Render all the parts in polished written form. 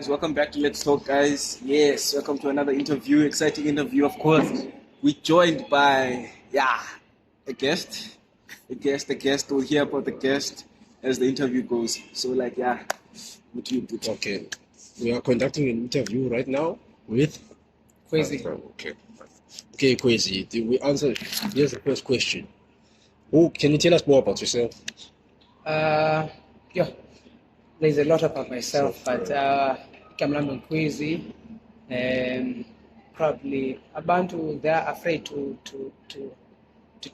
Welcome back to Let's Talk, guys. Yes, welcome to another interview, exciting interview, of course. We're joined by, a guest. A guest. We'll hear about the guest as the interview goes. So, what do you do? Okay, we are conducting an interview right now with Kwezi. Okay, Kwezi. Did we answer? Here's the first question. Can you tell us more about yourself? Yeah, there's a lot about myself, but Kamlambo Kwezi, probably abantu they're afraid to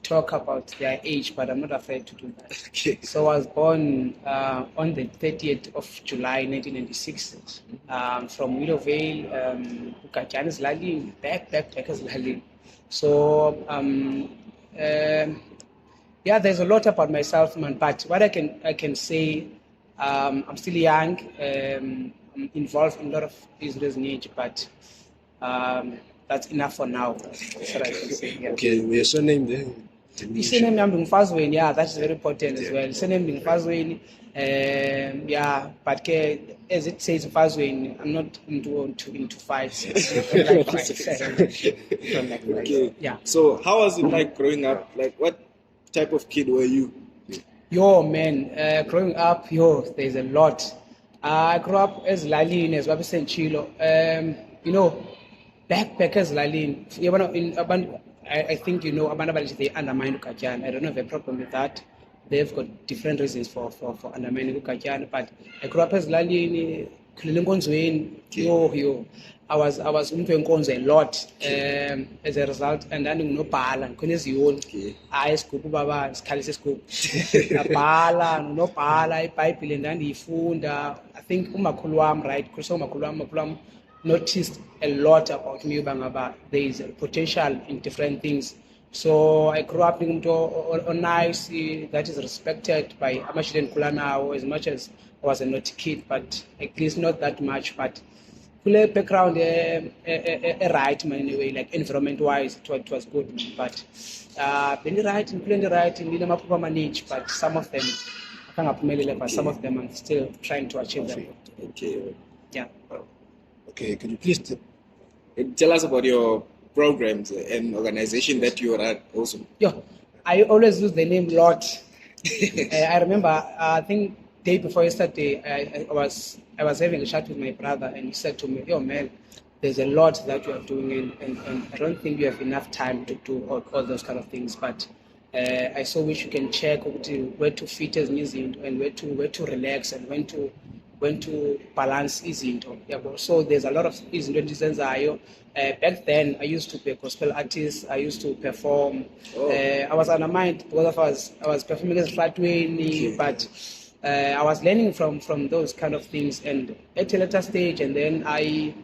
talk about their age, but I'm not afraid to do that. Okay. So I was born on the 30th of July 1996 from Willowvale, Ukajani's Lalin, backpackers Lalin. So there's a lot about myself, man. But what I can say, I'm still young. I'm involved in a lot of business needs, but that's enough for now. That's what I can say. Yeah. Okay, your surname there? Surname Mfazweni, that is very important as well. Surname Mfazweni, but as it says Mfazweni, I'm not into fights. Don't like fights. Okay. Yeah. So, how was it like growing up? Like, what type of kid were you? Yo, man, growing up, there's a lot. I grew up as Lalin, as Wabi Chilo. Backpackers Lalin. I think they undermine Ukajan. I don't have a problem with that. They've got different reasons for undermining Ukajan. But I grew up as Lalin, I was Nkonzo a lot as a result, and then no pala, Kunezion, I scoop Baba, Scalise scoop, pala, no pala, pipe, and then he found, I think Umakuluam, right? Kuso Makulam noticed a lot about me, Bangaba. There is a potential in different things. So I grew up into a nice that is respected by Amashiden Kulana as much as I was a naughty kid, but at least not that much. But background a right man anyway, like environment wise it was good. But plenty right in the manage, but some of them I can't but some of them I'm still trying to achieve them. Okay. Yeah. Okay, could you please tell us about your programs and organization that you are at also? I always use the name Lot. I remember, I think day before yesterday, I was having a chat with my brother, and he said to me, "Yo, man, there's a lot that you are doing, and I don't think you have enough time to do all those kind of things. But I so wish you can check where to fit as music and where to relax and when to balance izinto. So there's a lot of izinto endizenzayo. Back then I used to be a gospel artist. I used to perform. I was undermined because I was performing as Flatway, but I was learning from those kind of things. And at a later stage, and then I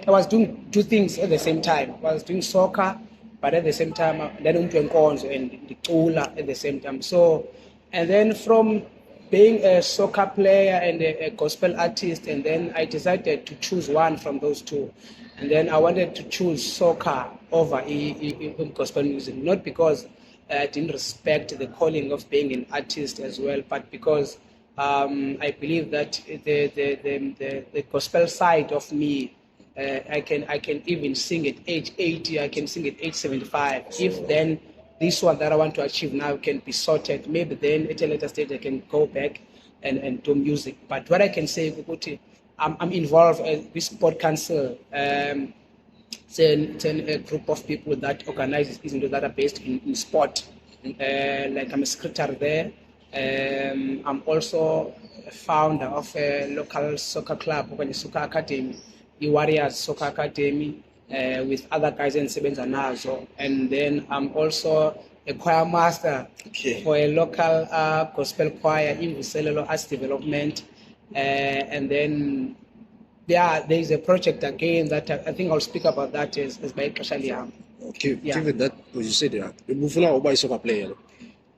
was doing two things at the same time. I was doing soccer, but at the same time, then and the Tula at the same time. So, and then from being a soccer player and a gospel artist, and then I decided to choose one from those two. And then I wanted to choose soccer over gospel music, not because I didn't respect the calling of being an artist as well, but because I believe that the gospel side of me, I can even sing at age 80, I can sing at age 75. If then this one that I want to achieve now can be sorted, maybe then at a later stage I can go back and do music. But what I can say, I'm involved with Sport Council. It's a group of people that organizes business that are based in sport. Like I'm a secretary there. I'm also a founder of a local soccer club, Soccer Academy, the Warriors Soccer Academy. With other guys in Sebenza Nazo, and then I'm also a choir master for a local gospel choir in Vuselelo Arts Development, and then there is a project again that I think I'll speak about that as by Kashaliam. Okay, given that, what you said that you move now by soccer player.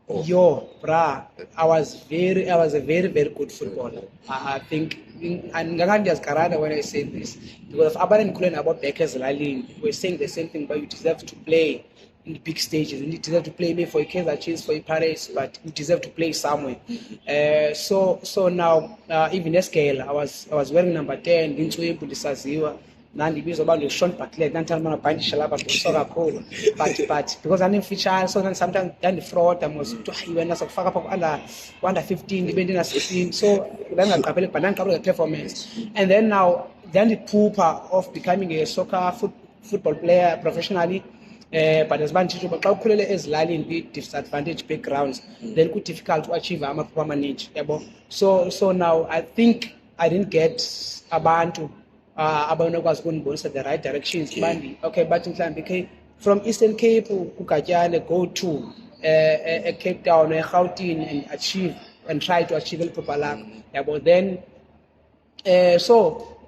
I was a very, very good footballer. I think, and Karada when I say this, because Aban and Kulen about Beckers Lalin, we're saying the same thing, but you deserve to play. in the big stages. You deserve to play maybe for Kaizer Chiefs, for Paris, but you deserve to play somewhere. So now even escale, I was wearing number 10, ngicwebhu lisaziwa. Nandibizwa abantu Sean Bartlett, nandithanda bangabhandisha lapha ngiso kakhulu. But because andimfitshane, so then sometimes ndandifrauda mos kuthiwa hayi wena sakufaka apha under 15 ndibe ndina-16, so ndandingaqapheli but ndandiqaphela nge-performance. And then now ndandiphupha of becoming a soccer football player professionally. But as banditsho uba xa ukhulele ezilalini kwi-disadvantaged backgrounds, then difficult to achieve amaphupha amaninji, yabo. So now I think I didn't get abantu abanokwazi ukundibonisa the right directions. Okay, but mhlawumbi from Eastern Cape uGatyane go to Cape Town, Gauteng, and achieve and try to achieve eliphupha lakho, yabo. Then so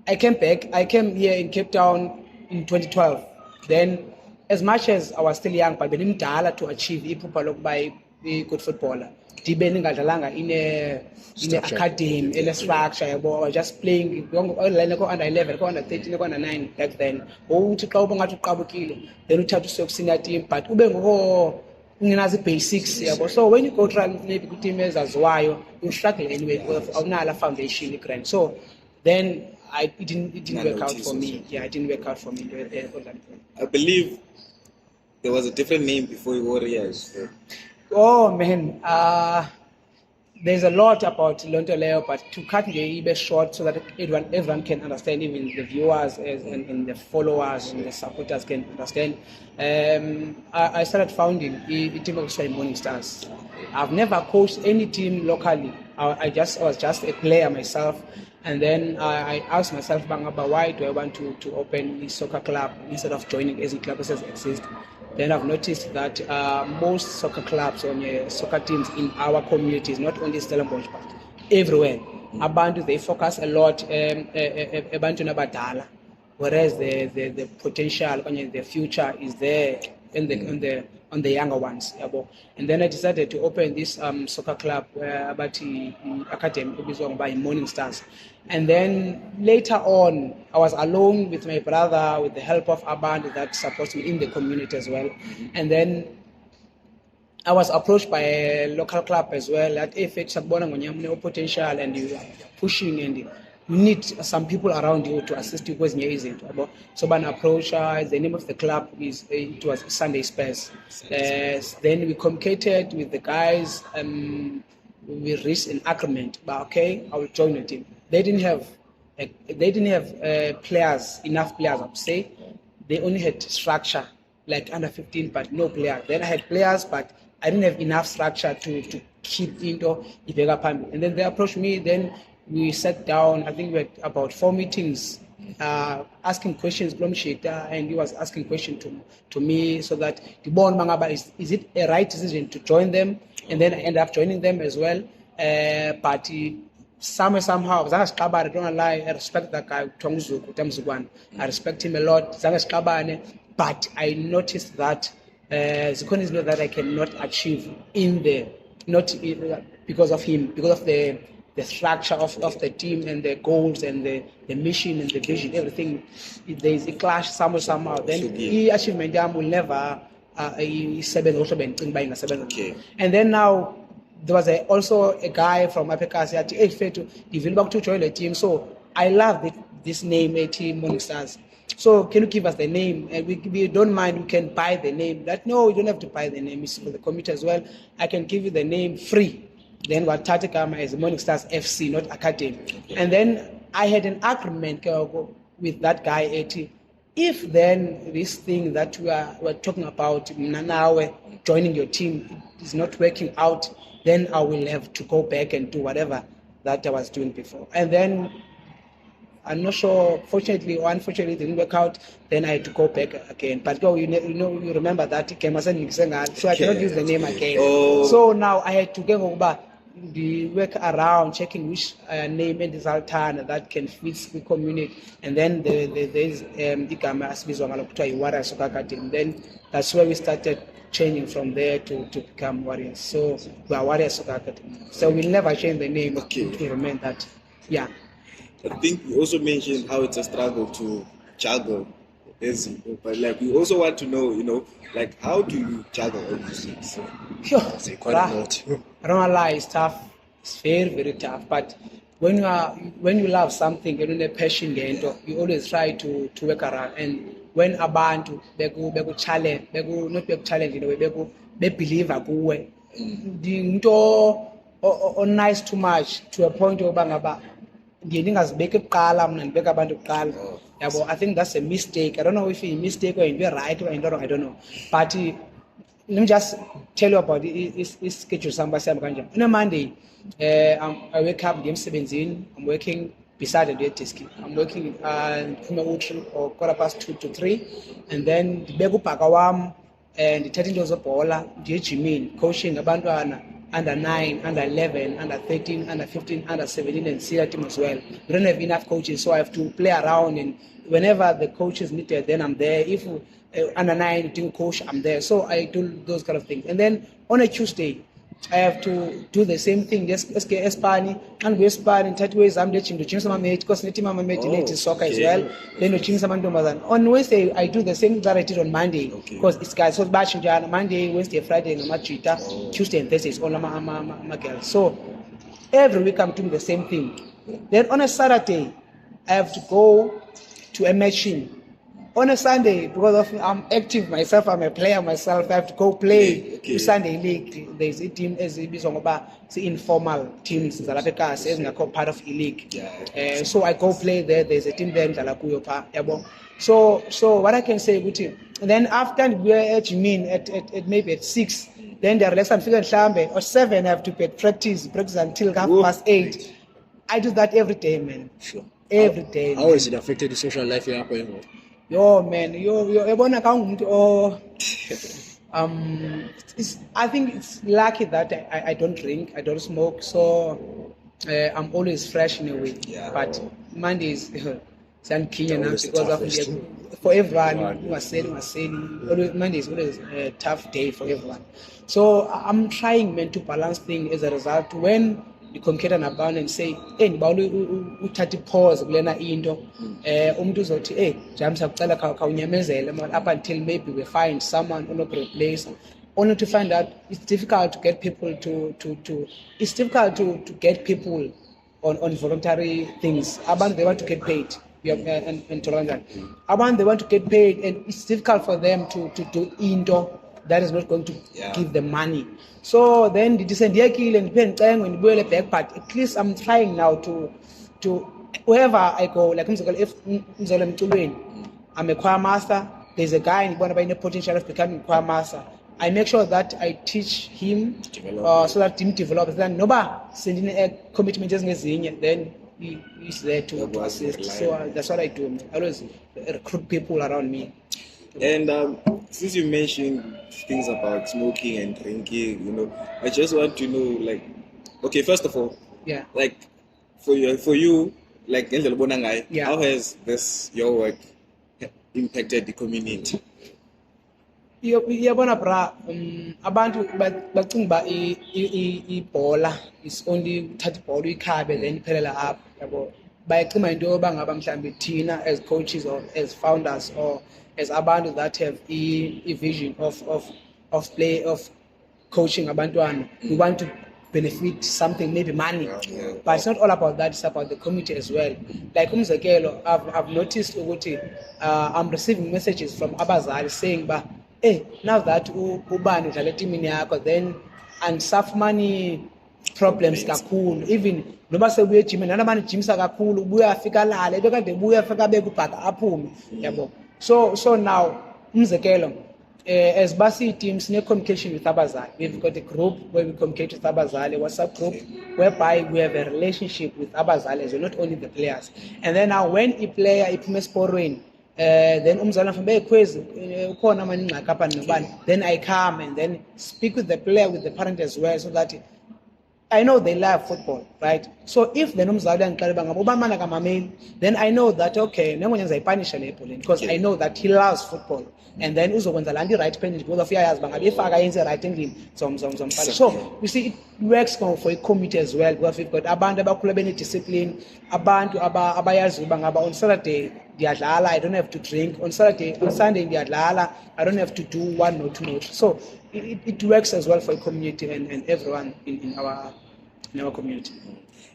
I came back. I came here in Cape Town in 2012. Then, as much as I was still young, but benimdala to achieve iphupha lokuba a good footballer. Ndibe ningadlalanga in a academy, in a structure. I was just playing under 11, under 13, under 9 back then. Uthi xa ubongathi uqabukile, then uthatha usiyok senior team, but ube ungenazi basics, yabo. So when you go try maybe good team ezaziwayo, you struggle anyway because awunala foundation grand. So then it didn't work out for me. Yeah, it didn't work out for me. I believe there was a different name before Warriors. Oh man, there's a lot about Lontoleo, but to cut the bit short so that everyone can understand, even the viewers and the followers and the supporters can understand. I started founding a team of Morning Stars. I've never coached any team locally. I was just a player myself. And then I asked myself, why do I want to open a soccer club instead of joining as a club that exists? Then I've noticed that most soccer clubs or soccer teams in our communities, not only Stellenbosch, but everywhere, abantu, they focus a lot abantu nabadala, whereas the potential and the future is there on the younger ones. And then I decided to open this soccer club about the academy by Morning Stars. And then later on, I was alone with my brother with the help of a band that supports me in the community as well. And then I was approached by a local club as well that if it's a potential and you are pushing and you need some people around you to assist you because isn't. So ban approach, the name of the club it was Sunday Space. Then we communicated with the guys, we reached an agreement, but okay, I will join the team. They didn't have enough players, I would say. They only had structure, like under 15, but no players. Then I had players, but I didn't have enough structure to keep into Ipega Pambi. And then they approached me, then we sat down, I think we had about 4 meetings, asking questions, and he was asking questions to me so that the born Mangaba is it a right decision to join them? And then I ended up joining them as well. But somehow, I don't lie, I respect that guy, I respect him a lot, but I noticed that Zikon is not that I cannot achieve because of him, because of the structure of the team and the goals and the mission and the vision, everything. There is a clash somehow. Then the achievement will never okay. And then now there was also a guy from Africa said, "Hey, to develop to join the team." So I love this name, Team Morning Stars. So can you give us the name? And we don't mind, we can buy the name. No, you don't have to buy the name. It's for the committee as well. I can give you the name free. Then what Tatakama is Morning Stars FC, not Academy. And then I had an agreement with that guy, AT. If then this thing that we're talking about now, joining your team, is not working out, then I will have to go back and do whatever that I was doing before. And then I'm not sure, fortunately or unfortunately, it didn't work out. Then I had to go back again. But you remember that so I cannot use the name again. Oh. So now I had to go back. The work around checking which name and Zaltan that can fit the community, and then there's then that's where we started changing from there to become Warriors. So we are Warriors Soccer Academy. So we'll never change the name. Okay. To remain that. Yeah. I think you also mentioned how it's a struggle to juggle but like we also want to know, like how do you juggle all these things? Phew, Say quite a bruh, lot. I don't wanna lie, it's tough. It's very, very tough. But when you love something and when you're passion ngento, you always try to work around. And when abantu beku challenge, not beku challenge in a way, be believe kuwe. Into nice too much to a point yoba ngaba ndiye ndingazibeki kuqala mna ndibeka abantu kuqala. Yabo, I think that's a mistake. I don't know if it's a mistake or you're right or you're wrong, I don't know. But let me just tell you about this schedule. On a Monday, I wake up, I'm working beside the desk. I'm working or 2:15 to 3, and then the begu pakawam and the 13 days of bola, the coaching abandona under 9, under 11, under 13, under 15, under 17, and senior team as well. We don't have enough coaches, so I have to play around, and whenever the coach is needed, then I'm there. If under 9 team coach, I'm there. So I do those kind of things. And then on a Tuesday, I have to do the same thing. Just Espani and we Espani in 30 ways. I'm teaching to change some mate because the team I'm mate soccer as well. Then we change some on Wednesday, I do the same that I did on Monday because it's guys so batching on Monday, Wednesday, Friday, and Tuesday and Thursday is all my girls. So every week I'm doing the same thing. Then on a Saturday, I have to go to a matching. On a Sunday, because I'm active myself, I'm a player myself, I have to go play Sunday league. There's a team as it's informal teams that are part of a league. So I go play there. There's a team there in Talakuyopa. So what I can say with you, then after we are at maybe at 6, then the relax and figure or 7 I have to practice until 8:30. I do that every day, man. Sure. Every day. How has it affected the social life here? Yo, man, I think it's lucky that I don't drink, I don't smoke, so I'm always fresh in a way. Yeah. But Mondays, it's uncanny now Always the because of toughest. for everyone. Monday is always a tough day for everyone. So I'm trying, man, to balance things. As a result, when the computer nabantu and say uthatha pause kulena into umuntu uzothi James akucela khawunyamezele man up until maybe we find someone who will replace, only to find out it's difficult to get people to get people on voluntary things. Abantu they want to get paid. And Abantu they want to get paid, and it's difficult for them to do into that is not going to give them money. So then the descend and when back, but at least I'm trying now to wherever I go, like if I'm a choir master, there's a guy in a potential of becoming a choir master. I make sure that I teach him so that team develops. Then sending a commitment then he's there to assist. So that's what I do. I always recruit people around me. And since you mentioned things about smoking and drinking, I just want to know, like, okay, first of all, like for you, like, how has your work impacted the community? Yabona bra, abantu bacinga ba ibhola is only thatha ibhola uyikhabe then iphelela up, yabo. Bayacima into yoba ngaba mhlambe thina as coaches or as founders or as abantu that have a vision of play of coaching abantwana, we want to benefit something, maybe money, but it's not all about that. It's about the community as well. Like umzekelo, I've noticed I'm receiving messages from abazali saying ba now that ubani udlala etimini yakho then and suffer money problems kakhulu, even noba sebuye gym nanabani gymsa kakhulu ubuya afika lala bekade buya afika bekubhaka aphume, yabo. So now umzekelo as basi teams ne communication with abazali, we've got a group where we communicate with abazali, WhatsApp group whereby we have a relationship with abazali as well, not only the players. And then now when a player iphume esporweni then umzali mfambe Kwezi ukhona manje ingxaki apha nobani, then I come and then speak with the player, with the parent as well, so that I know they love football, right? So if the umzali angixeleba ngabo ubamana kamameli, then I know that okay, nengonye ngizayipanisha le ball because I know that he loves football. And then uzokwenza la right penalty because of uyayazi bangabe ifaka yenze right endlini zompala. So you see it works for a committee as well, because we've got abantu abakhula bene discipline, abantu abayazi bangaba on Saturday ndiyadlala, I don't have to drink. On Sunday ndiyadlala, I don't have to do one or two notes. So it works as well for a community and everyone in our community.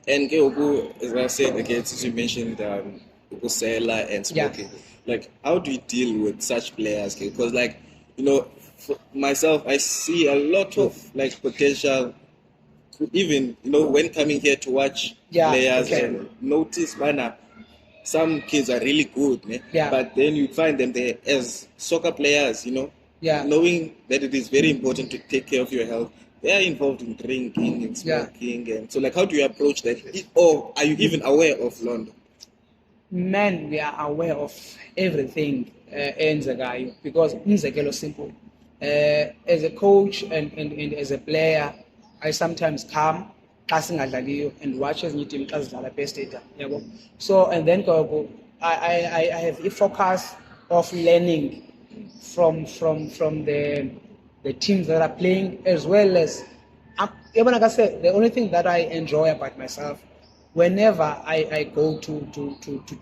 And as I said again, since you mentioned Usela and smoking, like how do you deal with such players? Because like, you know, for myself, I see a lot of like potential, even, you know, when coming here to watch players and notice, man, some kids are really good, but then you find them there as soccer players, you know, knowing that it is very important to take care of your health. They are involved in drinking and smoking, and so like, how do you approach that? Or are you even aware of London? Man, we are aware of everything enzekayo because umzekelo simple. As a coach and as a player, I sometimes come and watch as new team best data. So and then I have a focus of learning from the teams that are playing, as well as even like I said, the only thing that I enjoy about myself, whenever I go to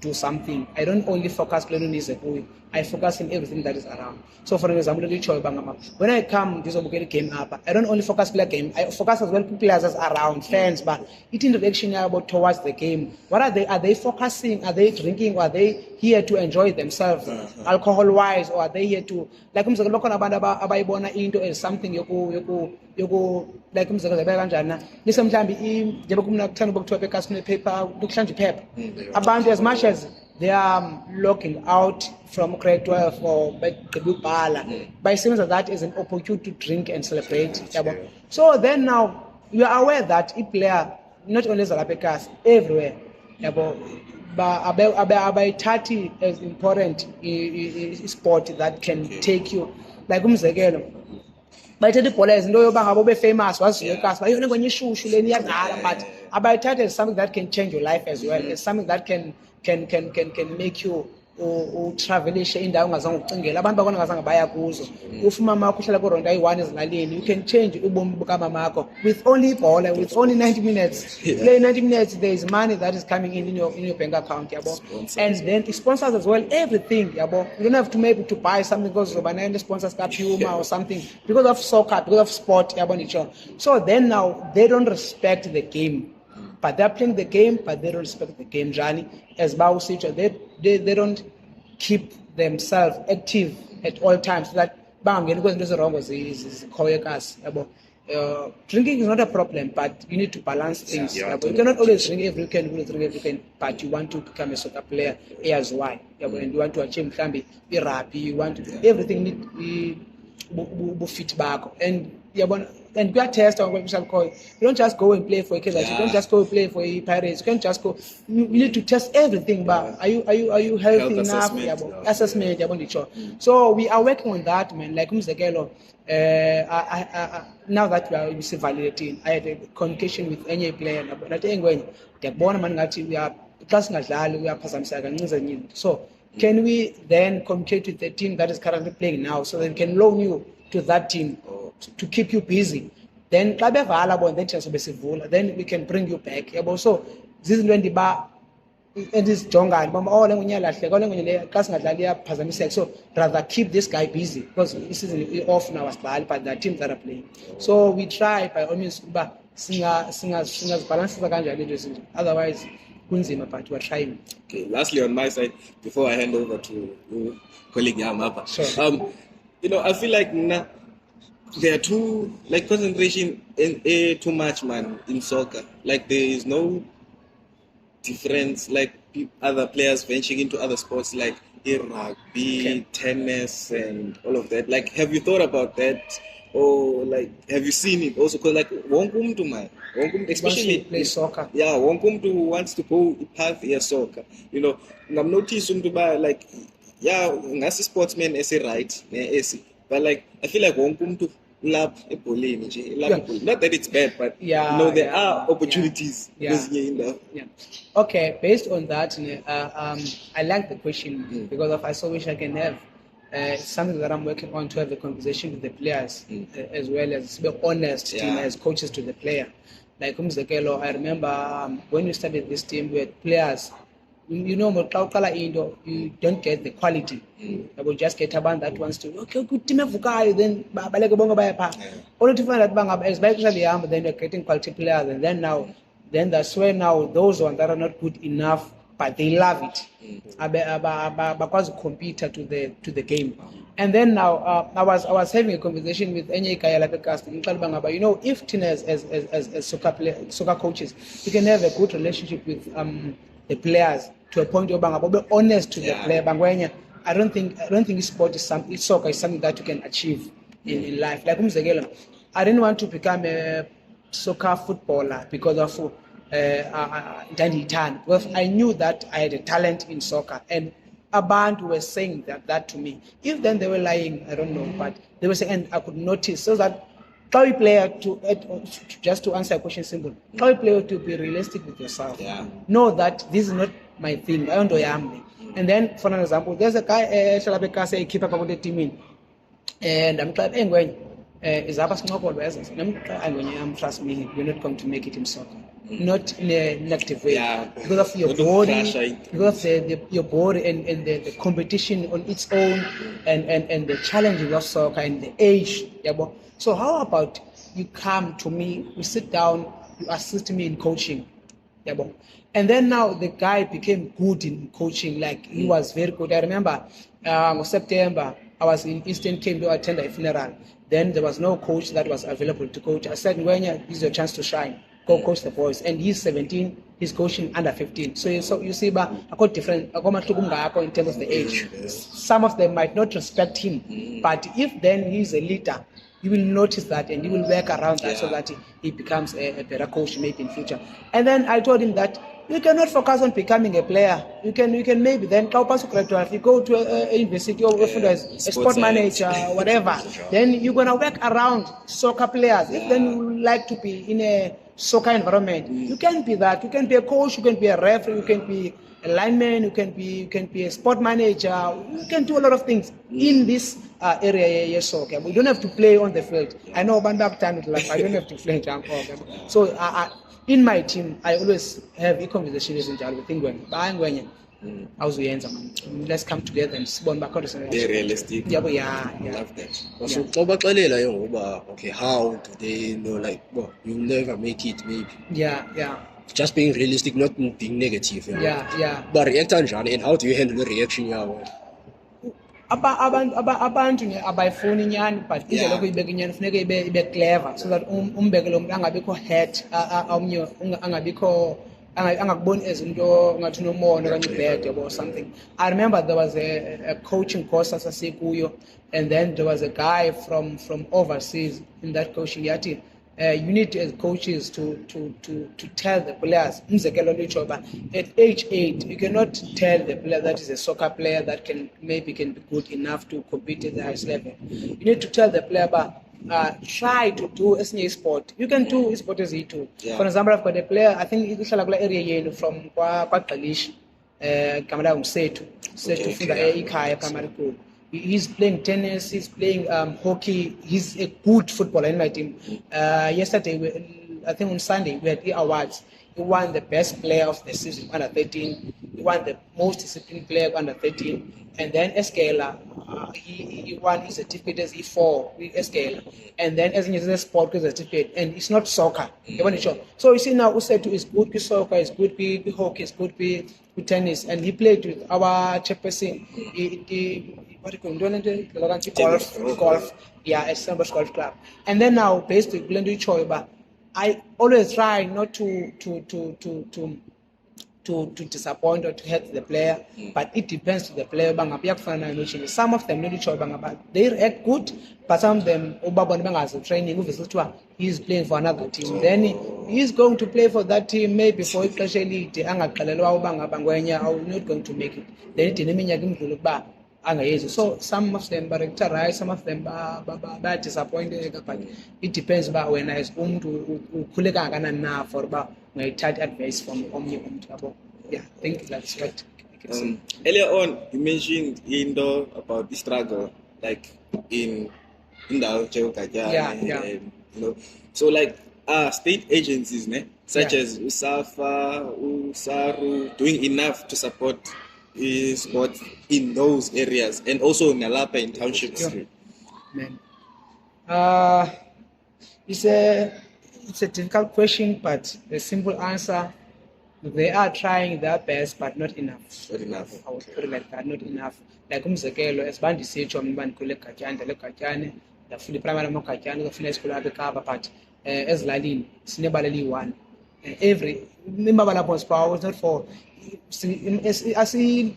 do something, I don't only focus on I focus on everything that is around. So for example, when I come this game up, I don't only focus on the game, I focus as well players around, fans, but it interaction about towards the game. What are they focusing? Are they drinking, or are they here to enjoy themselves alcohol wise, or are they here to like into is something you like about as much as they are looking out from grade 12 or by saying that is an opportunity to drink and celebrate. So then now you are aware that a player, not only Zalapekas, everywhere, about 30 is important sport that can take you like but the police know about be famous was when you shoot but about it is something that can change your life as well. It's something that can make you travelisha indawo ongazange ucingela abantu bakona ngazange baya kuzo ufuma mama uhlala ku ronda i1 ezilalini, you can change ubomi buka mama with only ball, with only 90 minutes. Play 90 minutes, there is money that is coming in your bank account, and then sponsors as well, everything, you don't have to maybe to buy something because of an sponsors Puma or something because of soccer, because of sport, so then now they don't respect the game. But they're playing the game, but they don't respect the game, Johnny. As Bao said, they don't keep themselves active at all times. So that bang, because wrong is drinking is not a problem, but you need to balance things. You cannot always drink every weekend, but you want to become a soccer player as well. And you want to achieve be happy, you want to do everything need fit back. And we are testing what we shall call. You don't just go and play for a case. You don't just go and play for a Pirates. You can't just go. You need to test everything. But are you healthy enough? Assessment. So we are working on that, man. Like Mzekelo, now that we are validating, I had a communication with any player. We are so can we then communicate with the team that is currently playing now, so they can loan you to that team to keep you busy? Then then we can bring you back. So this is when the bar and this jonga so rather keep this guy busy because this is off now as well, but the teams that are playing. So we try by all means balance otherwise but we're trying. Okay, lastly on my side, before I hand over to colleague Yamapa, sure. You know, I feel like there are too concentration in too much, man, in soccer. Like there is no difference like other players venturing into other sports like rugby, tennis, and all of that. Like, have you thought about that? Or like, have you seen it also? Because like, especially play soccer. Yeah, who wants to go path here soccer. You know, I'm noticing like, yeah, as a sportsman, as a right, but like, I feel like to lap a bowling. Not that it's bad, but you know, there are opportunities. Okay, based on that, I like the question because I so wish I can have. Something that I'm working on to have a conversation with the players as well as be honest team as coaches to the player. Like Umzekelo, I remember when we started this team, we had players you know, you don't get the quality. You will just get a band that wants to, okay, good team then baleke bonke baya pha. Only to find that as then you're getting quality players, and then that's where now those ones that are not good enough, but they love it. Because compete to the game. And then now I was having a conversation with Enye Kayala Bangaba. You know, if as soccer coaches, you can have a good relationship with the players to a point where Bangaba be honest to the player. Bangwenya, I don't think soccer is something that you can achieve in life. Like I didn't want to become a soccer footballer because of because I knew that I had a talent in soccer, and a band were saying that to me. If then they were lying, I don't know, but they were saying, and I could notice. So that how you play just to answer a question simple, how you play to be realistic with yourself. Know that this is not my thing. I don't know. And then, for an example, there's a guy, Shalabeka say, keep up with the team in, and I'm like, is trust me, you're not going to make it in soccer. Not in a negative way. Because of your body, because of your body and the competition on its own, and the challenges of soccer and the age. So how about you come to me, we sit down, you assist me in coaching. And then now the guy became good in coaching, like he was very good. I remember September, I was in Eastern Cape to attend a funeral. Then there was no coach that was available to coach. I said, Wenya, this is your chance to shine. Go coach the boys. And he's 17, he's coaching under 15. So you see, but I got different in terms of the age. Some of them might not respect him, but if then he's a leader, you will notice that and you will work around that so that he becomes a better coach maybe in future. And then I told him that you cannot focus on becoming a player. You can maybe then if you go to a university or as a sport manager or whatever, then you're gonna work around soccer players. If then you like to be in a soccer environment, you can be that. You can be a coach, you can be a referee, you can be a lineman, you can be a sport manager. You can do a lot of things in this area. Soccer. We don't have to play on the field. I know Bandak time is like I don't have to play jump. So in my team, I always have a conversation with Ingwen. Let's come together and see what be realistic. Yeah. I love that. So, okay, how do they know, like, well, you'll never make it, maybe? Yeah. Just being realistic, not being negative. Yeah. But react and how do you handle the reaction? Abantu abayifuni nyani, but indlela lokuyibeka inyani funeka ibe clever so that umbeke lo muntu angabikho hurt, omnye angabikho angakuboni as into ngathi unomono okanye bad or something. I remember there was a coaching course asasikuyo, and then there was a guy from overseas in that coaching yathi you need as coaches to tell the players at age 8 you cannot tell the player that is a soccer player that can be good enough to compete at the highest level. You need to tell the player try to do a sport. You can do sport as he too. For example, I've got a player, I think it's like area from Kwakalish, Kamada Setu Funda Ikaya Primary School. He's playing tennis, he's playing hockey, he's a good footballer in my team. Yesterday, I think on Sunday, we had awards. He won the best player of the season, under 13. He won the most disciplined player, under 13. And then Escala, he won his certificate as E4 with Escala. And then as a sport certificate, and it's not soccer. So you see now, Usetu is good with soccer, is good with hockey, is good with tennis. And he played with our chairperson, golf. Yeah, at Sambas Golf Club. And then now, based on Glendu Choiba, I always try not to disappoint or to hurt the player, but it depends to the player. Some of them they react good, but some of them training he's playing for another team. Then he's going to play for that team maybe for especially I'm not going to make it. Then so some of them are right, some of them are disappointed, but it depends about when I for advice from I think that's what I can say. Earlier on, you mentioned about the struggle, like in the Yeah. and, so like state agencies, such as Usafa, Usaru, doing enough to support sports in those areas and also in Nalapa in townships? Man. It's a difficult question, but the simple answer, they are trying their best, but not enough. Not enough. I would put it like that, not enough. Like umzekelo, esibandi sitsho mina ndikhule eGatyane, ndale eGatyane, ndafunda iprimary yam eGatyane, ndafunda isikolo apha eKapa, but ezilalini sinebala eliyi-1. Every imabala lapho sipawo, it's not for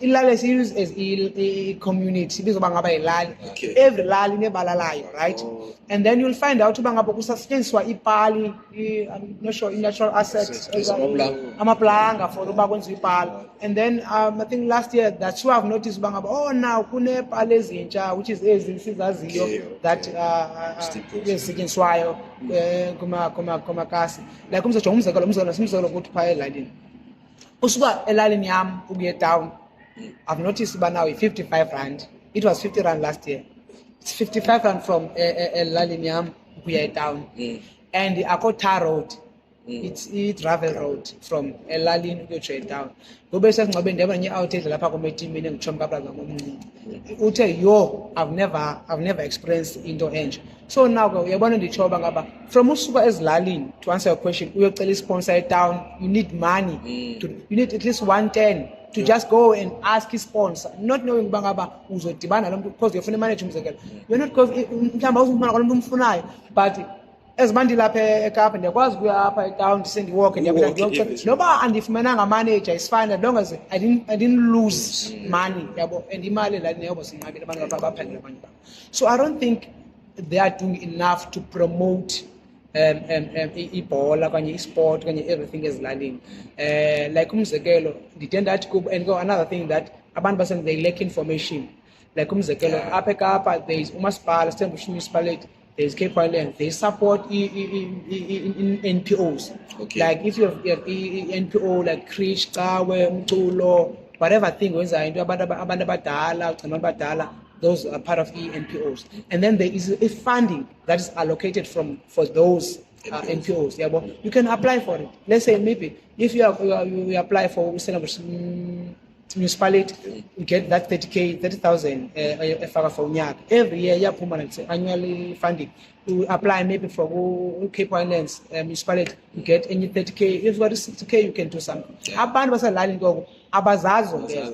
ilali esiyuse as i-community ibizwa uba ngaba yilali. Every lali inebala layo, right? And then you'll find out uba ngaba kusasetyenziswa ipali, I'm not sure, natural assets, amaplanga for uba kwenziwe ipali. And then I think last year that's why I've noticed uba ngaba, oh now kunepali ezintsha, which is ezi sizaziyo that ezisetyenziswayo kumakasi. Like umzekelo kuthi phaya elalini. Usuka elalini yam ukuye town, I've noticed about now 55 rand. It was 50 rand last year. It's 55 rand from elalini yam ukuye town. And akho tar road. It's travel road from elalini ukuye town. Ngobe sengcobe ndiyabona nye out lapha kometimini ngijomba brother ngomncinci. Uthe yo, I've never experienced into enje. So now uyabona ndichoba ngaba from usuka ezilalini, to answer your question, uyocela sponsor town, you need money. You need at least 110 to just go and ask his sponsor, not knowing uba ngaba uzodibana lo muntu because uyofuna manager umzekelo. You're not because mhlawumbe awuzumfuna kwalo muntu umfunayo, but ezibandi lapha eKapa ndiyakwazi ukuya apha etown ndisendiwalk ndiyabona noba andifumananga manager is fine as long as I didn't lose money, yabo, and imali la neyobo sinqabile abantu abaphangela abanye babo. So I don't think they are doing enough to promote ibhola kanye sport kanye everything ezilalini. Like umzekelo nditenda athi and go another thing that abantu basen they lack information. Like umzekelo apha eKapa there is umasipala Stellenbosch municipality, there is Cape Island, they support in NPOs. Like if you have NPO like Krish, Kawe, Mtulo, whatever thing wenza into abantu abadala, ugcina abadala, those are part of NPOs. And then there is a funding that is allocated for those NPOs. Yeah, but you can apply for it. Let's say maybe if you apply for municipality, you get that 30,000 for every year. Yeah, permanent annually funding. You apply maybe for Cape Islands municipality, you get any 30K. If you got 60K, you can do something.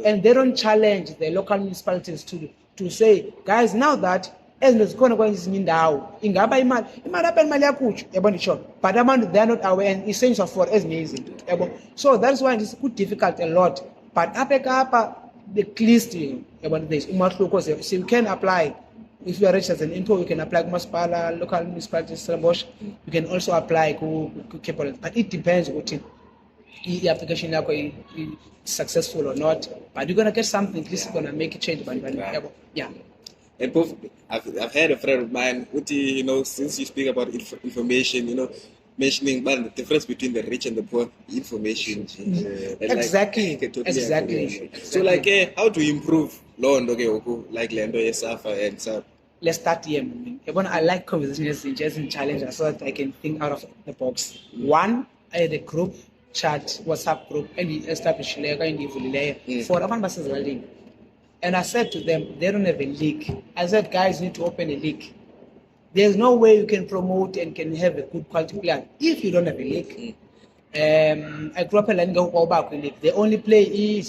And they don't challenge the local municipalities to say, guys, now that ezikhona kwezinye indawo ingaba imali apha imali yakutsho yabona isho, but abantu they are not aware and essential for ezinye izinto yabo. So that's why it's difficult a lot, but apha eKapa the least yabona there is umahluko. So you can apply if you are registered as an NPO, you can apply kumasipala, local municipalities, Stellenbosch. You can also apply ku Cape Island, but it depends what the application yakho is successful or not, but you're gonna get something. At least you're gonna make a change. Yeah. And both, I've had a friend of mine, Uti, since you speak about information, mentioning the difference between the rich and the poor, information. Exactly. Exactly. So, how to improve law and like Lendo Safa and stuff? Let's start here. I like conversations and challenges so that I can think out of the box. One, I had a group chat, WhatsApp group, and we established for abantu. And I said to them, they don't have a league. I said, guys, you need to open a league. There's no way you can promote and can have a good quality player if you don't have a league. I grew up in the league. They only play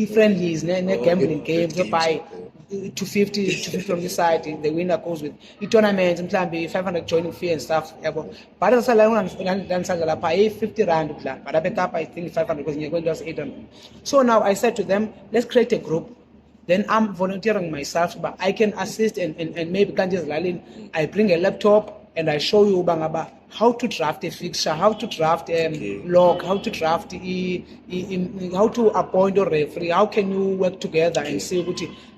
friendlies, gambling games, by 250 from this side. The winner goes with the tournament, 500 joining fee and stuff. But as I pay 50 rand, but I pick up, I think 500 because you're going to 800. So now I said to them, let's create a group. Then I'm volunteering myself, but I can assist and maybe can just I bring a laptop and I show you Bangaba how to draft a fixture, how to draft a log, how to draft how to appoint a referee, how can you work together and see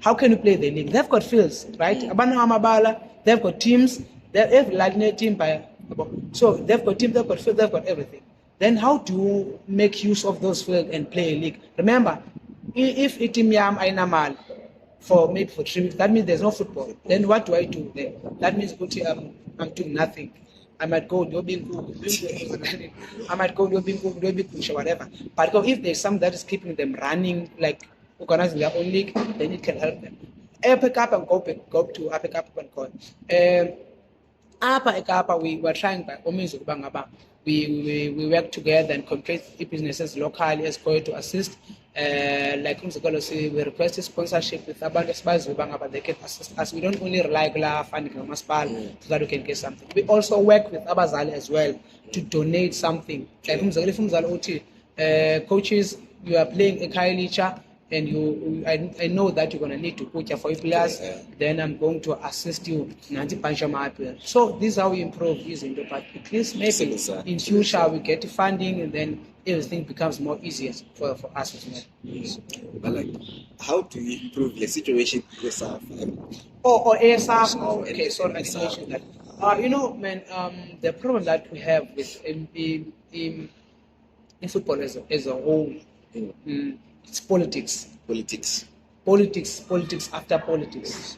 how can you play the league. They've got fields, right? They've got teams, they've every team by so they've got teams, they've got fields, they've got everything. Then how do you make use of those fields and play a league? Remember, if team yam ainamal for 3 weeks, that means there's no football. Then what do I do there? That means I'm doing nothing. I might go I might go whatever. But if there's something that is keeping them running, like organizing their own league, then it can help them. Pick up and go to pick up and go. We were trying by we work together and complete businesses locally as going to assist. Like we request sponsorship with abantu they can assist us. We don't only rely on funding from Maspal so that we can get something. We also work with Abazali as well to donate something. Like coaches, you are playing a Kailicha and I know that you're gonna need to put your 4 players, then I'm going to assist you. So this is how we improve using the but at least maybe in future we get funding and then everything becomes more easier for us as well. But like, how do you improve the situation with SAF? ASAF. Okay, sorry, I didn't mention that. The problem that we have with in football as a whole, it's politics after politics.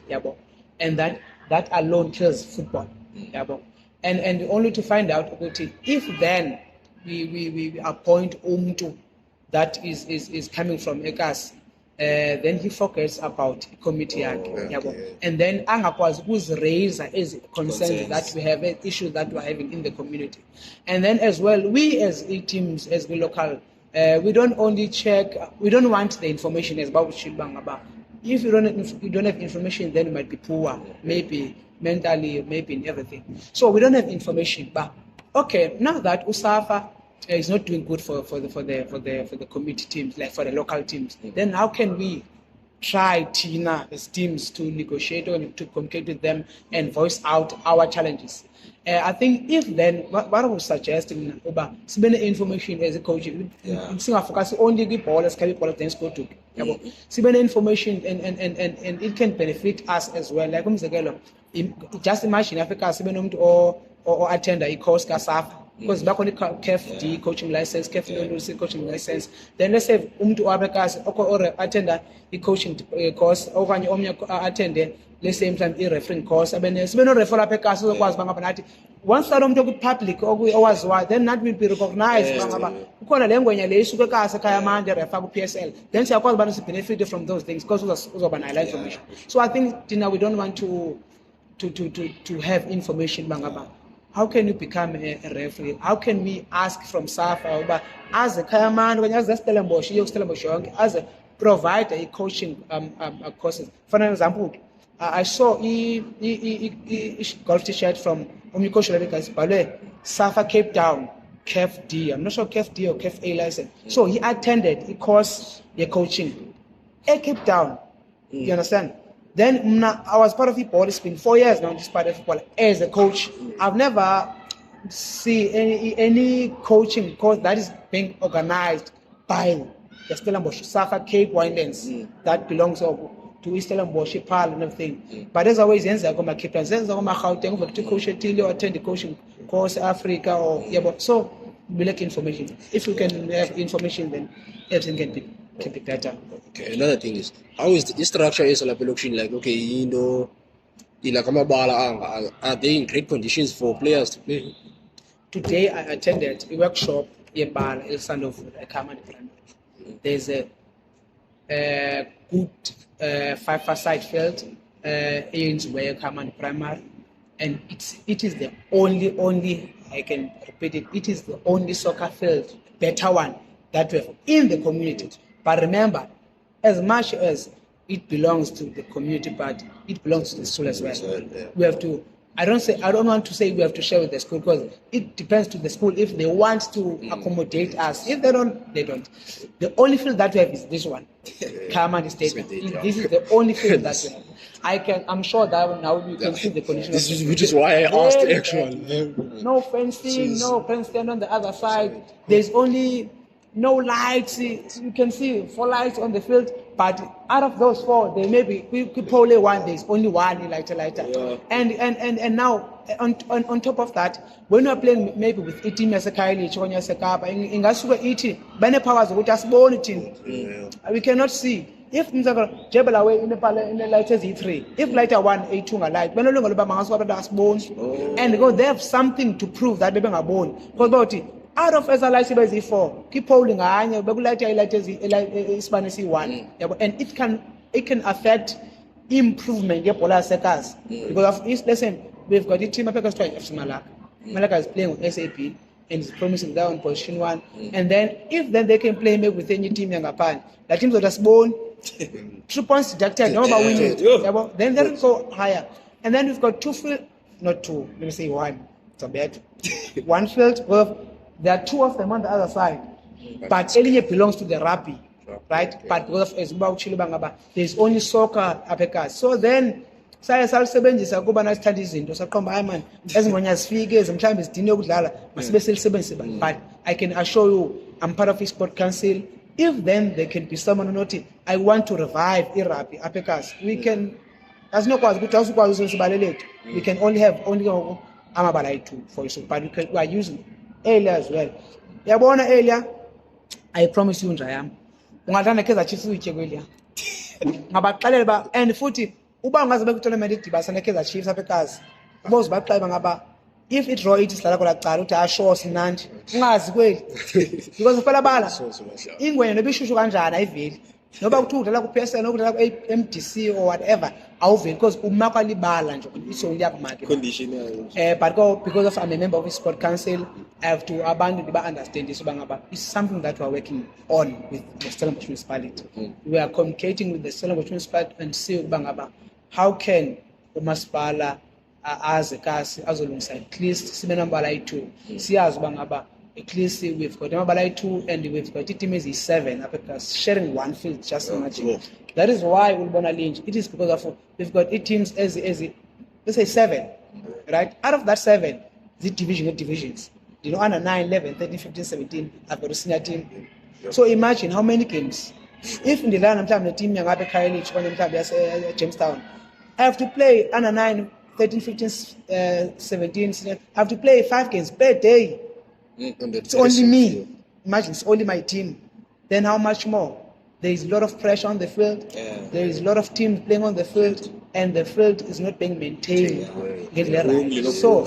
And that alone kills football. And only to find out if then we appoint Umtu that is coming from ECAS, then he focuses about committee and then angakwazi ukuziraise as concerns that we have, issues that we're having in the community. And then as well, we as teams, as the local, we don't only check, we don't want the information as about Shilbangaba. If you don't have information, then you might be poor, maybe mentally, maybe in everything. So we don't have information. But okay, now that USAFA is not doing good for the community teams, like for the local teams, then how can we try Tina as teams to negotiate or to communicate with them and voice out our challenges? I think if then what I was suggesting about many information as a coach, focus only the ball as carry ball then go to many information and it can benefit us as well. Like just imagine Africa or attend a course kasaf because back on the KFD coaching license, KFD coaching license, then let's say or attend a coaching course or when you attend the same time referring course. I mean, it's no referral per case once that to public or then that will be recognized. PSL. Then say benefit from those things because information. So I think we don't want to have information. How can you become a referee? How can we ask from SAFA as a Kayaman, when as a provider a coaching courses? For an example, I saw a golf t-shirt from Omikosh Rebecca SAFA Cape Town, KFD. I'm not sure KFD or KFA license. So he attended a course, the coaching at Cape Town. You understand? Then I was part of football. It's been 4 years now. This part of football as a coach. I've never seen any coaching course that is being organized by the Stellenbosch SAFA Cape Windlands that belongs to Stellenbosch Pal and everything. But there's always ends I go my Cape Town. Ends I go my Gauteng to coach Tilly or attend the coaching course Africa or so we lack information. If we can have information, then everything can be better. Okay, another thing is, how is the structure is like okay, are they in great conditions for players to play? Today I attended a workshop in Bala, El Sandof, Kamani Primary. There's a good 5-a-side field in where Kamani Primary, and it is the only I can repeat it is the only soccer field, better one that we have in the community. But remember, as much as it belongs to the community, but it belongs to the school as well. We have to. I don't want to say we have to share with the school because it depends to the school if they want to accommodate us. If they don't, they don't. The only field that we have is this one, Kamani Stadium. This is the only field that we have. I'm sure that now you can see the condition. Which is why I asked actually. No fencing, no fence stand on the other side. There's only no lights. You can see 4 lights on the field, but out of those 4, there may be we could probably one. There's only one lighter. Yeah. And now on top of that, when you're playing maybe with a team as a Kylie, Chonya Sekapa, in Gasuga 80, Bene powers with us born team. We cannot see. if Jebel away in the light E3, if lighter 1, A2 light, when no longer bones, and because they have something to prove that they are born. Because out of as a light E4, keep holding a light Spanish E1, and it can affect improvement of polar sectors. Because of this lesson, we've got the team of FC Malacca. Malacca is playing with SAP and is promising that on position 1. And then if they can play with any team in Japan, the teams that are born 2 points deducted, no about winning. Then they go higher. And then we've got 2 field, not 2, let me say 1. It's a bad. 1 field, there are 2 of them on the other side. But Elia belongs to the Rappi, right? But because of there's only soccer Apekas. So then saya salisebenzisa kuba nasithanda izinto saqomba hayi man ezingonyama sifike mhlawumbe sidine ukudlala masibe selisebenzise but I can assure you I'm part of the sport council. If then there can be someone who noted I want to revive irugby Apekas, we can as no kwazi ukuthi awusukwazi usibalelethu, we can only have amabala ayi-2 for you, but we are using earlier as well. Yabona earlier, I promise you nja yami ungathanda Kaizer Chiefs uyitye kweliya ngabaxelela ba and futhi uba ungaze bekutournament idibasa neKaizer Chiefs apha eKazi uboze baxela ngaba if it draw it sidlala kola cala uthi asho sinandi ungazi kweli because phela bala ingwenya nebishushu kanjani ayiveli noba kuthi udlala ku-PSL nokudlala ku-MDC or whatever awuveli because umakwa libala nje it's only akumakhe condition but because of I'm a member of the sport council I have to abandon the understand this ngaba it's something that we are working on with the Stellenbosch municipality. We are communicating with the Stellenbosch municipality and see ngaba how can umasipala as a kasi azolungisa at least sibe nambala ayi-2 siyazi ngaba at least we've got nambala ayi-2 and we've got team eziyi-7 apha sharing one field, just imagine. That is why ulibona linje it is because of we've got 8 teams as let's say 7, right? Out of that 7 the divisions, you know, under 9, 11, 13, 15, 17 I've got a senior team. So imagine how many games if in the land the team yangabe Khayelitsha or the Jamestown I have to play under 9, 13, 15, 17, I have to play 5 games per day. It's only me. Imagine it's only my team. Then how much more? There is a lot of pressure on the field. There is a lot of teams playing on the field, and the field is not being maintained. So,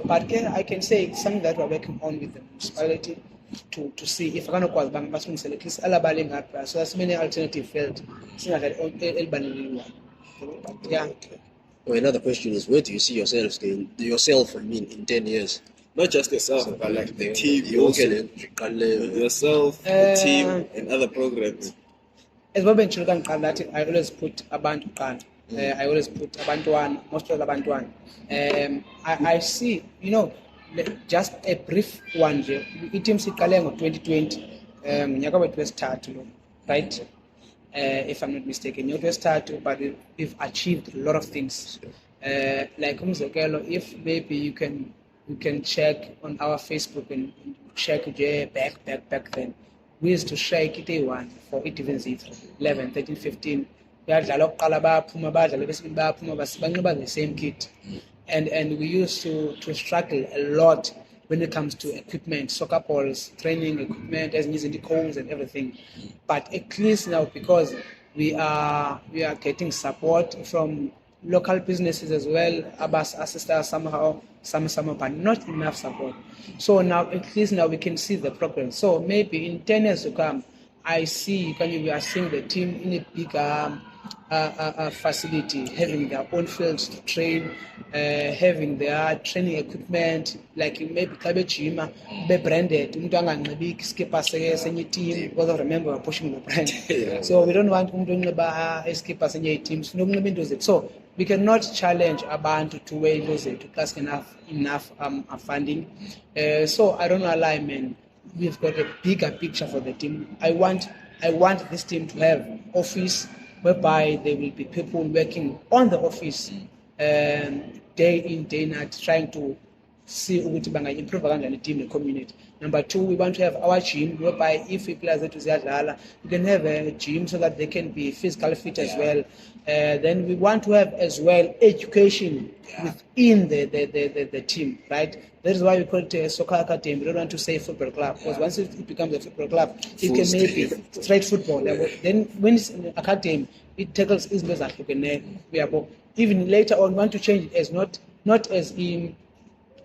but I can say it's something that we're working on with the municipality to see if I can call bank at least alabaling up. So there's many alternative fields. Yeah. Well, another question is, where do you see yourself in 10 years? Not just yourself, but like the team, yourself, the team, and other programs. As well, I always put abantu qala. I always put abantu most of abantu one. I see, you know, just a brief one. Team siqale ngo-2020. Ngonyaka wethu wesithathu, right? If I'm not mistaken, but we've achieved a lot of things. Like umzekelo, if maybe you can check on our Facebook and check back then. We used to shake it A1 for it even 11, 13, 15. We had the same kit. And we used to struggle a lot when it comes to equipment, soccer balls, training equipment, as using the cones and everything. But at least now, because we are getting support from local businesses as well, Abbas assisters somehow, some, but not enough support. So now, at least now we can see the progress. So maybe in 10 years to come, I see, we are seeing the team in a bigger facility, having their own fields to train, having their training equipment, like maybe gym, be branded. Skipper team, because remember we're pushing the brand. So we don't want skippers in your teams. So we cannot challenge a band to lose it to ask enough funding. So I don't know, man. We've got a bigger picture for the team. I want this team to have office whereby there will be people working on the office day in, day out, trying to see ukuthi banga improve kanjani team, the community. Number two, we want to have our gym, whereby if we players to Ziyadlala, we can have a gym so that they can be physically fit as well. Then we want to have as well education within the team, right? That is why we call it a soccer academy. We don't want to say football club, because once it becomes a football club, it can maybe straight football. Then when it's an academy, it tackles issues that even later on, we want to change it as not as in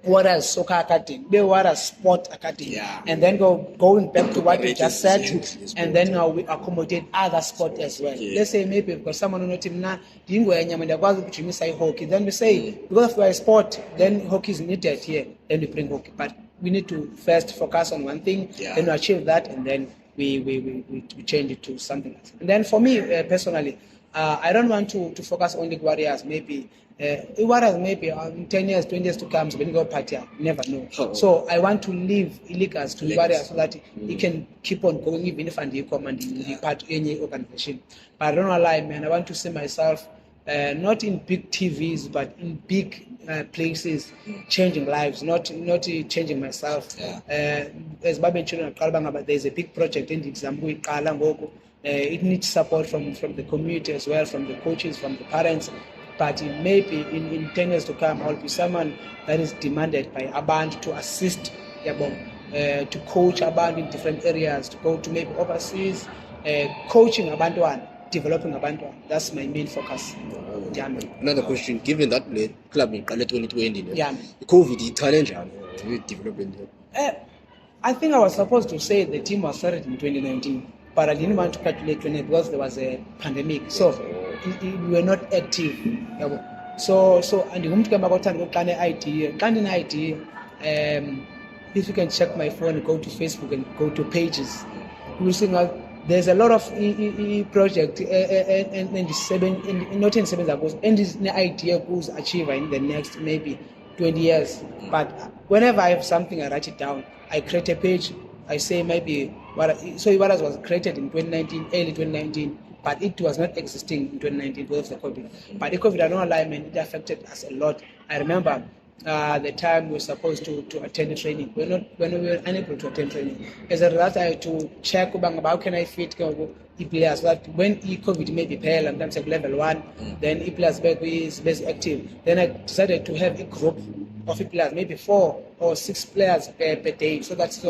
Warriors Soccer Academy, be Warriors Sport Academy, and then going back to what you just said, and then we accommodate other sport as well. Let's say maybe because someone on the team now, hockey, then we say because we are a sport, then hockey is needed here, then we bring hockey. But we need to first focus on one thing, then we achieve that, and then we change it to something else. And then for me personally, I don't want to focus on the Warriors. Maybe Warriors maybe 10 years, 20 years to come, so when you go party, never know. So I want to leave Ilikas to Warriors so that he can keep on going even if I come and be part of any organization. But I don't want to lie, man. I want to see myself not in big TVs, but in big places, changing lives, not changing myself. As Babi and children there's a big project in Zambu. It needs support from the community as well, from the coaches, from the parents. But maybe in 10 years to come, I'll be someone that is demanded by a band to assist to coach a band in different areas, to go to maybe overseas, coaching a band one, developing a band one. That's my main focus. Another question, given that the club in 2020, the COVID challenge development. I think I was supposed to say the team was started in 2019, but I didn't want to calculate when it was there was a pandemic. So we were not active. So and the moment about idea, if you can check my phone, go to Facebook and go to pages, you see there's a lot of project and not in 7 years, and this idea goes achieve in the next maybe 20 years. But whenever I have something, I write it down. I create a page. I say maybe what was created in 2019, early 2019, but it was not existing in 2019 because of the COVID. But the COVID, I don't lie, man, it affected us a lot. I remember the time we were supposed to attend training. When we were unable to attend training. As a result, I had to check how can I fit players that when COVID may be pale and I'm level 1, then players is best active. Then I decided to have a group of players, maybe 4 or 6 players per day. So that's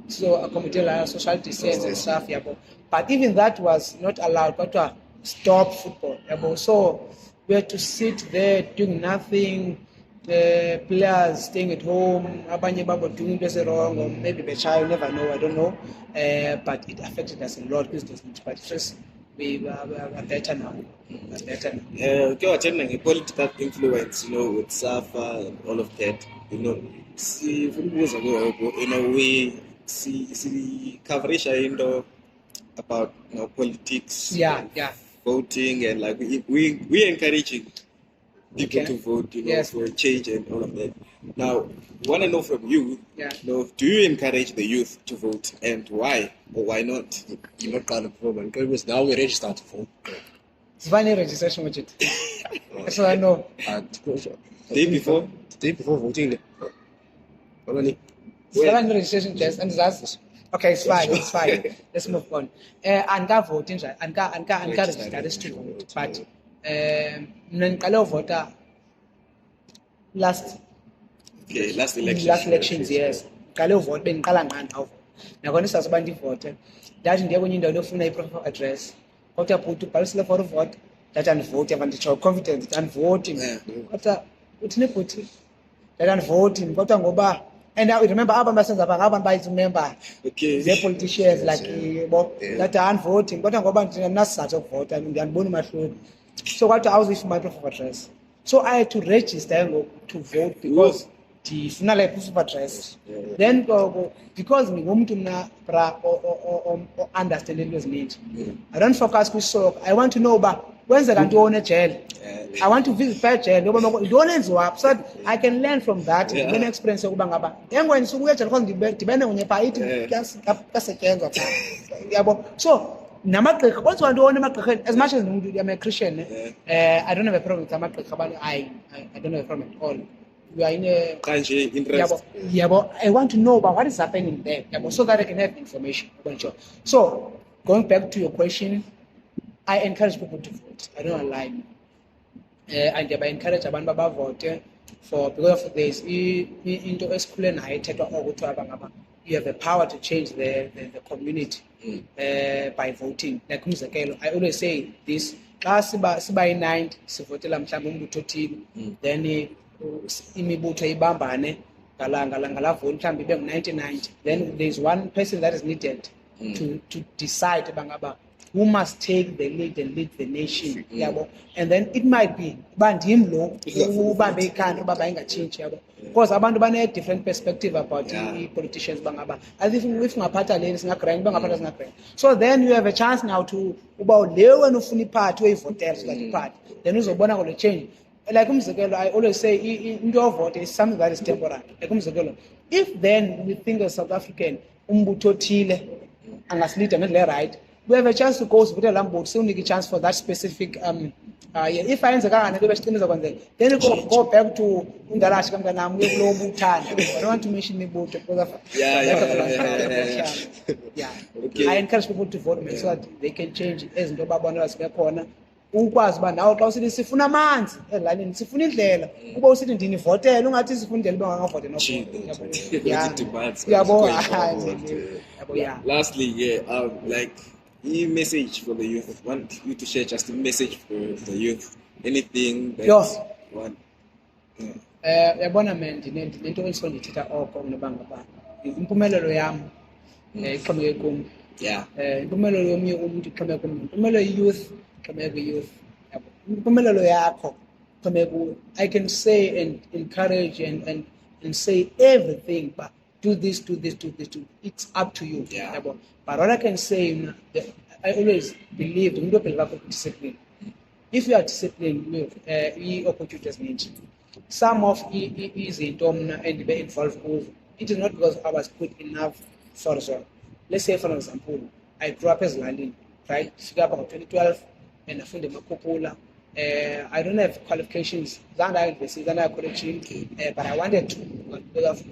so accommodate social distance and stuff. But even that was not allowed, but to stop football. So we had to sit there doing nothing. The players staying at home, abanye babo doing this wrong, or maybe the child, never know, I don't know. But it affected us a lot. But first, we are better now. Okay, political influence, with SAFA and all of that, see, in a way, see coverage about politics, voting, and like we encouraging people to vote, for a change and all of that. Now, want to know from you, do you encourage the youth to vote, and why or why not? You're not kind of problem because now we register to vote. It's funny registration with it. So I know. Day before voting. Registration test and that's okay. It's fine. Let's move on. Anka voting, anka register to vote, but ngiqale vota last elections, yes. Ngiqale vote bengiqala ngani awuvota. Nakona sasiba ndivote. Ndathi ndiye kwenye indawo lofuna i-proof of address. Kodwa bhuti ubhalisile for vote. Ndathi andivote yaba nditsho confidence that andivoting. Kodwa uthini bhuti? Ndathi andivoting kodwa ngoba and I remember abantu basenza abantu bayizimember the politicians like that are voting kodwa ngoba ndinasizathu sokuvota ngiyabona umahluko. So what I was with my proof of address. So I had to register to vote because the final proof of address. Then because understanding was need. I don't focus with so I want to know about when's the going to own a jail. I want to visit per jail. So I can learn from that. Then experience of Bangaba. Then when so we actually depending on your party, so namagqirha once want to own amagqirha as much as I'm a Christian, I don't have a problem with amagqirha, but I don't have a problem at all. you are in a interest. I want to know about what is happening there, so that I can have information. So going back to your question, I encourage people to vote. I don't lie. And I encourage abantu abavote for, because there's into esikhule nayo ethethwa ukuthi abangaba you have the power to change the community by voting. Like umzekelo, I always say this, xa siba yi-90 sivotela mhlawumbe umbutho othile, then imibutho ibambane ngala vote mhlawumbe ibe ngu-90, then there's one person that is needed to decide bangaba who must take the lead and lead the nation, and then it might be bandim lo ubambe ikhanda ubaba ingachange, because abantu bane different perspective about politicians bangaba. I think if ngaphatha leni singagrand bangaphatha singagrand, so then you have a chance now to uba leyo wena ufuna iphathi uyivotela so that iphathi then uzobona ngolo change. Like umzekelo, I always say into of vote is something that is temporary. Like umzekelo, if then we think as South African umbutho othile angasilida ngendlela right, we have a chance to go to the Lambo, so we need a chance for that specific if I answer then you go back to Undarash Kamganam, we will move I don't want to mention me both because of okay. I encourage people to vote so that they can change as no Babanas corner. Ukwazi ba nawo xa usithi sifuna amanzi elalini sifuna indlela kuba usithi ndinivotela ungathi sifuna indlela bangavote lastly like message for the youth. I want you to share just a message for the youth, anything that one yabona man ndinento esondithetha oko nobangaba impumelelo yam iqhameke kum impumelelo yomnye umuntu iqhameke kum impumelelo youth youth. I can say and encourage and say everything, but do this. It's up to you. But what I can say, I always believe in discipline. If you are disciplined, opportunities mentioned. Some of it is in and be involved with. It is not because I was good enough for so. Let's say, for example, I grew up as Landin, right? About 2012. And I found them popular. I don't have qualifications. But I wanted to. Because of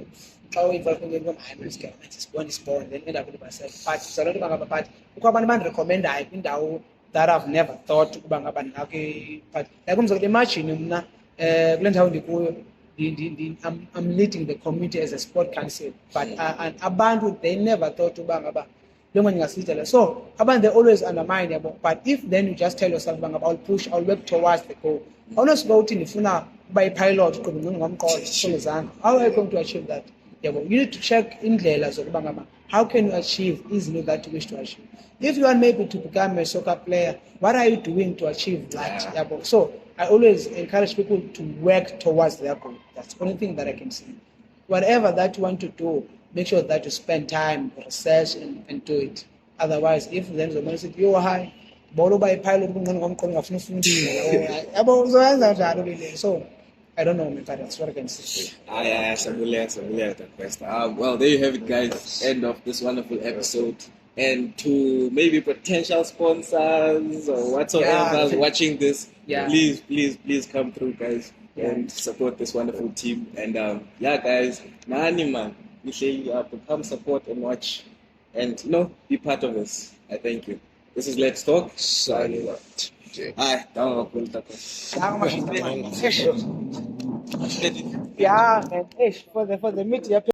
how involved in the I'm born, then end up with myself. But so I don't have a part. Because recommend I think that I've never thought to bang up and okay. But I comes with the machine. I'm leading the community as a sport council. But and abandoned, they never thought to bang about. So, they always undermine, but if then you just tell yourself, I'll push, I'll work towards the goal. Honest voting, if you now by pilot, how are you going to achieve that? You need to check in the how can you achieve easily that you wish to achieve? If you want maybe to become a soccer player, what are you doing to achieve that? So, I always encourage people to work towards their goal. That's the only thing that I can say. Whatever that you want to do, make sure that you spend time, research, and do it. Otherwise, if then the man said, you're high, borrow by pilot, so I don't know, that's what I can say. Well, there you have it, guys. End of this wonderful episode. And to maybe potential sponsors or whatsoever watching this, please come through, guys, and support this wonderful team. And guys, Nani man. We say you have to come support and watch and be part of this. I thank you. This is Let's Talk. Signing out. For the media.